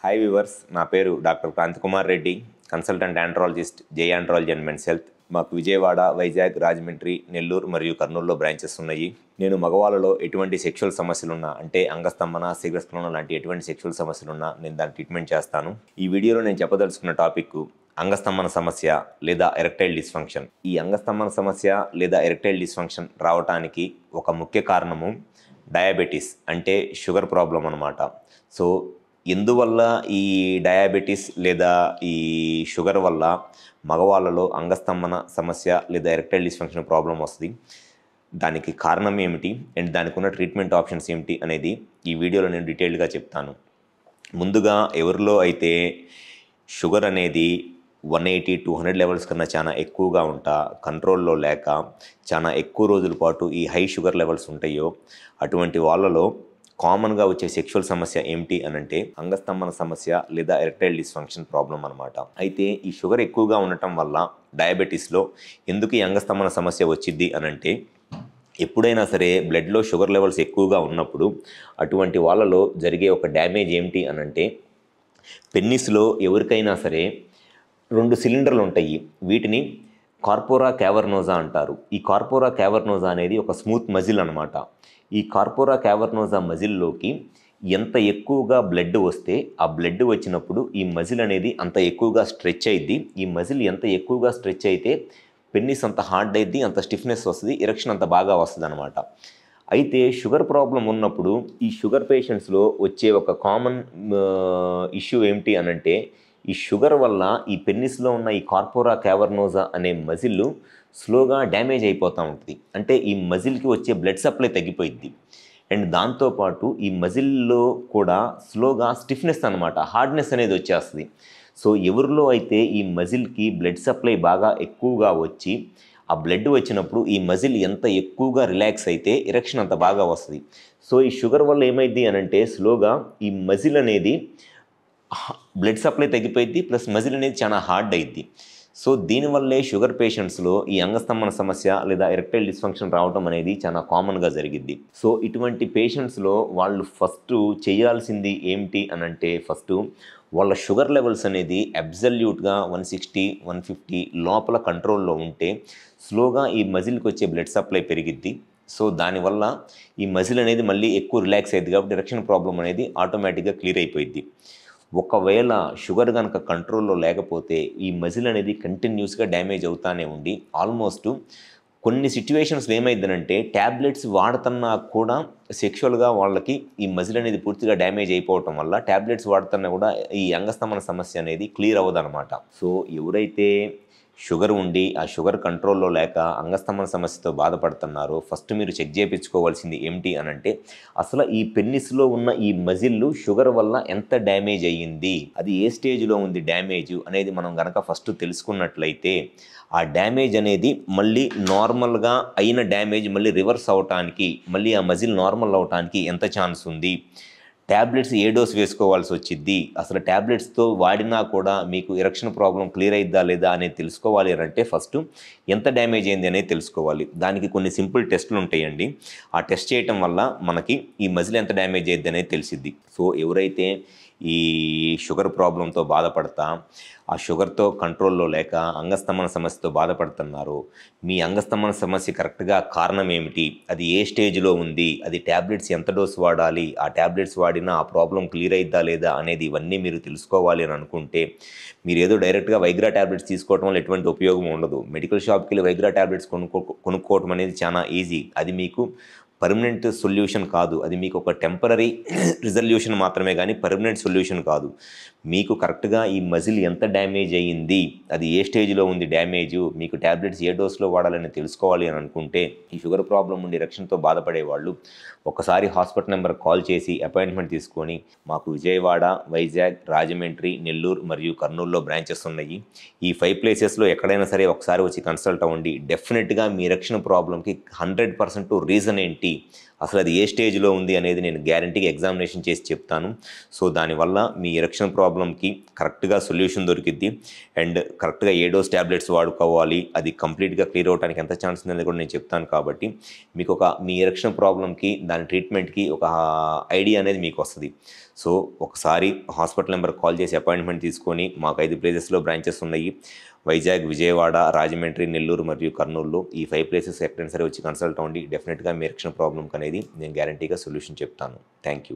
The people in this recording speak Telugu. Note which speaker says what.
Speaker 1: హాయ్ వ్యూవర్స్, నా పేరు doctor Kranthi Kumar Reddy, consultant andrologist, J andrology and men's health. మాకు విజయవాడ, వైజాగ్, రాజమండ్రి, నెల్లూరు మరియు కర్నూలులో బ్రాంచెస్ ఉన్నాయి. నేను మగవాళ్ళలో ఎటువంటి సెక్షువల్ సమస్యలున్నా, అంటే అంగస్తంభన, శీఘ్రస్ఖలనం లాంటి ఎటువంటి సెక్షువల్ సమస్యలున్నా నేను దాన్ని ట్రీట్మెంట్ చేస్తాను. ఈ వీడియోలో నేను చెప్పదలుచుకున్న టాపిక్ అంగస్తంభన సమస్య లేదా ఎరెక్టైల్ డిస్ఫంక్షన్. ఈ అంగస్తంభన సమస్య లేదా ఎరెక్టైల్ డిస్ఫంక్షన్ రావడానికి ఒక ముఖ్య కారణము డయాబెటీస్, అంటే షుగర్ ప్రాబ్లం అన్నమాట. సో ఎందువల్ల ఈ డయాబెటీస్ లేదా ఈ షుగర్ వల్ల మగవాళ్ళలో అంగస్తంభన సమస్య లేదా ఎరెక్టైల్ డిస్ఫంక్షన్ ప్రాబ్లం వస్తుంది, దానికి కారణం ఏమిటి అండ్ దానికి ఉన్న ట్రీట్మెంట్ ఆప్షన్స్ ఏమిటి అనేది ఈ వీడియోలో నేను డీటెయిల్డ్గా చెప్తాను. ముందుగా ఎవరిలో అయితే షుగర్ అనేది 180-200 లెవెల్స్ కన్నా చాలా ఎక్కువగా ఉంటా, కంట్రోల్లో లేక చాలా ఎక్కువ రోజుల పాటు ఈ హై షుగర్ లెవెల్స్ ఉంటాయో అటువంటి వాళ్ళలో కామన్గా వచ్చే సెక్షువల్ సమస్య ఏమిటి అనంటే అంగస్తంభన సమస్య లేదా ఎరెక్టైల్ డిస్ఫంక్షన్ ప్రాబ్లం అనమాట. అయితే ఈ షుగర్ ఎక్కువగా ఉండటం వల్ల డయాబెటీస్లో ఎందుకు ఈ అంగస్తంభన సమస్య వచ్చింది అనంటే, ఎప్పుడైనా సరే బ్లడ్లో షుగర్ లెవెల్స్ ఎక్కువగా ఉన్నప్పుడు అటువంటి వాళ్ళలో జరిగే ఒక డ్యామేజ్ ఏమిటి అనంటే, పెన్నిస్లో ఎవరికైనా సరే 2 సిలిండర్లు ఉంటాయి. వీటిని కార్పోరా క్యావర్నోజా అంటారు. ఈ కార్పోరా క్యావర్నోజా అనేది ఒక స్మూత్ మజిల్ అనమాట. ఈ కార్పోరా క్యావర్నోజా మజిల్లోకి ఎంత ఎక్కువగా బ్లడ్ వస్తే ఆ బ్లడ్ వచ్చినప్పుడు ఈ మజిల్ అనేది అంత ఎక్కువగా స్ట్రెచ్ అయ్యిద్ది. ఈ మజిల్ ఎంత ఎక్కువగా స్ట్రెచ్ అయితే పెన్నిస్ అంత హార్డ్ అయ్యిద్ది, అంత స్టిఫ్నెస్ వస్తుంది, ఎరెక్షన్ అంత బాగా వస్తుంది అనమాట. అయితే షుగర్ ప్రాబ్లం ఉన్నప్పుడు ఈ షుగర్ పేషెంట్స్లో వచ్చే ఒక కామన్ ఇష్యూ ఏమిటి అనంటే, ఈ షుగర్ వల్ల ఈ పెన్నిస్లో ఉన్న ఈ కార్పోరా క్యావర్నోజా అనే మజిల్ స్లోగా డ్యామేజ్ అయిపోతూ ఉంటుంది. అంటే ఈ మజిల్కి వచ్చే బ్లడ్ సప్లై తగ్గిపోయింది. అండ్ దాంతోపాటు ఈ మజిల్లో కూడా స్లోగా స్టిఫ్నెస్ అనమాట, హార్డ్నెస్ అనేది వచ్చేస్తుంది. సో ఎవరిలో అయితే ఈ మజిల్కి బ్లడ్ సప్లై బాగా ఎక్కువగా వచ్చి ఆ బ్లడ్ వచ్చినప్పుడు ఈ మజిల్ ఎంత ఎక్కువగా రిలాక్స్ అయితే ఎరెక్షన్ అంత బాగా వస్తుంది. సో ఈ షుగర్ వల్ల ఏమైంది అనంటే స్లోగా ఈ మజిల్ అనేది బ్లడ్ సప్లై తగ్గిపోయింది, ప్లస్ మజిల్ అనేది చాలా హార్డ్ అయ్యిద్ది. సో దీనివల్లే షుగర్ పేషెంట్స్లో ఈ అంగస్తంభన సమస్య లేదా ఎరెక్టైల్ డిస్ఫంక్షన్ రావడం అనేది చాలా కామన్గా జరిగిద్ది. సో ఇటువంటి పేషెంట్స్లో వాళ్ళు ఫస్ట్ చేయాల్సింది ఏమిటి అనంటే, ఫస్ట్ వాళ్ళ షుగర్ లెవెల్స్ అనేది అబ్సల్యూట్గా 160-150 లోపల కంట్రోల్లో ఉంటే స్లోగా ఈ మజిల్కి వచ్చే బ్లడ్ సప్లై పెరిగిద్ది. సో దానివల్ల ఈ మజిల్ అనేది మళ్ళీ ఎక్కువ రిలాక్స్ అయ్యింది కాబట్టి ఎరెక్షన్ ప్రాబ్లం అనేది ఆటోమేటిక్గా క్లియర్ అయిపోయింది. ఒకవేళ షుగర్ కనుక కంట్రోల్లో లేకపోతే ఈ మజిల్ అనేది కంటిన్యూస్గా డ్యామేజ్ అవుతానే ఉండి ఆల్మోస్ట్ కొన్ని సిచ్యువేషన్స్లో ఏమైందనంటే ట్యాబ్లెట్స్ వాడుతున్నా కూడా సెక్షువల్గా వాళ్ళకి ఈ మజిల్ అనేది పూర్తిగా డ్యామేజ్ అయిపోవటం వల్ల ట్యాబ్లెట్స్ వాడుతున్నా కూడా ఈ అంగస్తంభన సమస్య అనేది క్లియర్ అవ్వదన్నమాట. సో ఎవరైతే షుగర్ ఉండి ఆ షుగర్ కంట్రోల్లో లేక అంగస్తంభన సమస్యతో బాధపడుతున్నారో ఫస్ట్ మీరు చెక్ చేయించుకోవాల్సింది ఏమిటి అనంటే, అసలు ఈ పెన్నిస్లో ఉన్న ఈ మజిల్ షుగర్ వల్ల ఎంత డ్యామేజ్ అయ్యింది, అది ఏ స్టేజ్లో ఉంది డ్యామేజ్ అనేది మనం కనుక ఫస్ట్ తెలుసుకున్నట్లయితే ఆ డ్యామేజ్ అనేది మళ్ళీ నార్మల్గా అయిన డ్యామేజ్ మళ్ళీ రివర్స్ అవటానికి, మళ్ళీ ఆ మజిల్ నార్మల్ అవటానికి ఎంత ఛాన్స్ ఉంది, ట్యాబ్లెట్స్ ఏ డోస్ వేసుకోవాల్సి వచ్చింది, అసలు ట్యాబ్లెట్స్తో వాడినా కూడా మీకు ఎరెక్షన్ ప్రాబ్లం క్లియర్ అయిద్దా లేదా అనేది తెలుసుకోవాలి అంటే ఫస్ట్ ఎంత డ్యామేజ్ అయింది అనేది తెలుసుకోవాలి. దానికి కొన్ని సింపుల్ టెస్టులు ఉంటాయండి. ఆ టెస్ట్ చేయటం వల్ల మనకి ఈ మజిల్ ఎంత డ్యామేజ్ అయ్యిద్ది అనేది తెలిసిద్ది. సో ఎవరైతే ఈ షుగర్ ప్రాబ్లంతో బాధపడతా ఆ షుగర్తో కంట్రోల్లో లేక అంగస్తంభన సమస్యతో బాధపడుతున్నారో, మీ అంగస్తంభన సమస్య కరెక్ట్గా కారణం ఏమిటి, అది ఏ స్టేజ్లో ఉంది, అది ట్యాబ్లెట్స్ ఎంత డోస్ వాడాలి, ఆ ట్యాబ్లెట్స్ వాడినా ఆ ప్రాబ్లం క్లియర్ అయిద్దా లేదా అనేది ఇవన్నీ మీరు తెలుసుకోవాలి అని అనుకుంటే, మీరు ఏదో డైరెక్ట్గా వైగ్రా ట్యాబ్లెట్స్ తీసుకోవడం వల్ల ఎటువంటి ఉపయోగం ఉండదు. మెడికల్ షాప్కి వెళ్ళి వైగ్రా ట్యాబ్లెట్స్ కొనుక్కోవడం అనేది చాలా ఈజీ. అది మీకు పర్మనెంట్ సొల్యూషన్ కాదు, అది మీకు ఒక టెంపరరీ రిజల్యూషన్ మాత్రమే కానీ పర్మనెంట్ సొల్యూషన్ కాదు. మీకు కరెక్ట్గా ఈ మజిల్ ఎంత డ్యామేజ్ అయ్యింది, అది ఏ స్టేజ్లో ఉంది డ్యామేజ్, మీకు ట్యాబ్లెట్స్ ఏ డోస్లో వాడాలని తెలుసుకోవాలి అని అనుకుంటే, ఈ షుగర్ ప్రాబ్లం ఉండి ఎరెక్షన్తో బాధపడే వాళ్ళు ఒకసారి హాస్పిటల్ నెంబర్ కాల్ చేసి అపాయింట్మెంట్ తీసుకొని, మాకు విజయవాడ, వైజాగ్, రాజమండ్రి, నెల్లూరు మరియు కర్నూలులో బ్రాంచెస్ ఉన్నాయి. ఈ 5 ప్లేసెస్లో ఎక్కడైనా సరే ఒకసారి వచ్చి కన్సల్ట్ అవ్వండి. డెఫినెట్గా మీ ఎరెక్షన్ ప్రాబ్లంకి 100% రీజన్ ఏంటి, అసలు అది ఏ స్టేజ్లో ఉంది అనేది నేను గ్యారంటీగా ఎగ్జామినేషన్ చేసి చెప్తాను. సో దానివల్ల మీ ఎరెక్షన్ ప్రాబ్లంకి కరెక్ట్గా సొల్యూషన్ దొరికిద్ది. అండ్ కరెక్ట్గా ఏ డోస్ ట్యాబ్లెట్స్ వాడుకోవాలి, అది కంప్లీట్గా క్లియర్ అవడానికి ఎంత ఛాన్స్ ఉందనేది కూడా నేను చెప్తాను. కాబట్టి మీకు మీ ఎరెక్షన్ ప్రాబ్లంకి దాని ట్రీట్మెంట్కి ఒక ఐడియా అనేది మీకు వస్తుంది. సో ఒకసారి హాస్పిటల్ నెంబర్ కాల్ చేసి అపాయింట్మెంట్ తీసుకొని, మాకు 5 ప్లేసెస్లో బ్రాంచెస్ ఉన్నాయి. వైజాగ్, విజయవాడ, రాజమండ్రి, నెల్లూరు మరియు కర్నూలులో ఈ 5 ప్లేసెస్ ఎక్కడైనా సరే వచ్చి కన్సల్ట్ అవ్వండి. డెఫినెట్గా మీ ఎరెక్షన్ ప్రాబ్లంకి అనేది నేను గ్యారంటీగా సొల్యూషన్ చెప్తాను. Thank you.